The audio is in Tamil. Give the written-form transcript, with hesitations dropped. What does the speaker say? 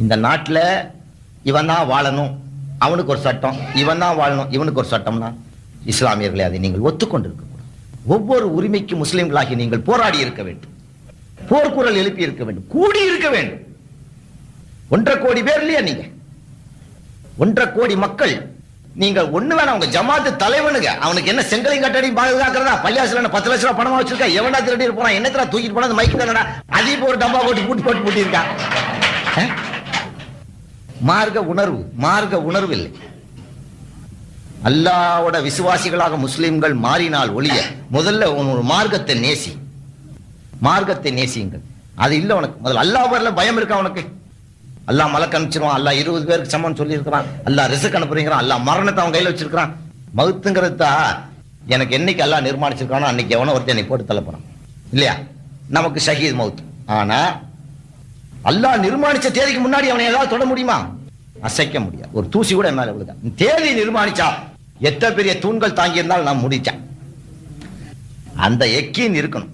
இந்த நாட்டில் இவன் தான் வாழணும், அவனுக்கு ஒரு சட்டம், இவன் தான் வாழணும், இவனுக்கு ஒரு சட்டம்னா இஸ்லாமியர்களை அதை நீங்கள் ஒத்துக்கொண்டு இருக்கக்கூடாது. ஒவ்வொரு உரிமைக்கு முஸ்லிம்களாகி நீங்கள் போராடி இருக்க வேண்டும், போர்க்குரல் எழுப்பி இருக்க வேண்டும், கூடி இருக்க வேண்டும். 1.5 கோடி பேர் இல்லையா நீங்க? 1.5 கோடி மக்கள். நீங்கள் ஒண்ணு வேணாம், உங்க ஜமாத்து தலைவனுங்க, அவனுக்கு என்ன செங்கலையும் கட்டடி பாதுகாக்கிறதா? பள்ளியாசில 10 லட்சம் ரூபாய் பணமா வச்சிருக்கா, எவனா திருடி போறான், என்னத்துல தூக்கிட்டு போனா அந்த மைக்கு தானடா, அதையும் ஒரு டப்பா போட்டு பூட்டியிருக்கான். மார்க்க உணர்வு இல்லை. அல்லாஹ்வோட விசுவாசிகளாக முஸ்லிம்கள் மாறினால் ஒழிய முதல்ல ஒரு மார்க்கத்தை நேசியுங்கள். அது இல்ல உனக்கு. முதல்ல அல்லாஹ் வரல பயம் இருக்கா உனக்கு? அல்லாஹ் மலக்கு அனுப்பிச்சிருவான், அல்லாஹ் 20 பேருக்கு சமம் சொல்லி இருக்கிறான், அல்லாஹ் ரிஸ்க் அனுப்புறீங்கிறான், அல்லாஹ் மரணத்தை அவன் கையில வச்சிருக்கான். மவுத்துங்கிறது தான் எனக்கு என்னைக்கு அல்லாஹ் நிர்மாணிச்சிருக்கானோ அன்னைக்கு எவனோ ஒருத்தர் என்னை போட்டு தள்ள போறான் இல்லையா? நமக்கு ஷஹீத் மவுத். ஆனா அல்லாஹ் நிர்மாணிச்ச தேதிக்கு முன்னாடி அவனை ஏதாவது தொட முடியுமா? அசைக்க முடியாது. ஒரு தூசி கூட மேல விழுதா. தேதி நிர்மாணிச்சா எத்தனை பெரிய தூண்கள் தாங்கி இருந்தாலும் நான் முடிச்சேன். அந்த எக்கீன் இருக்கணும்.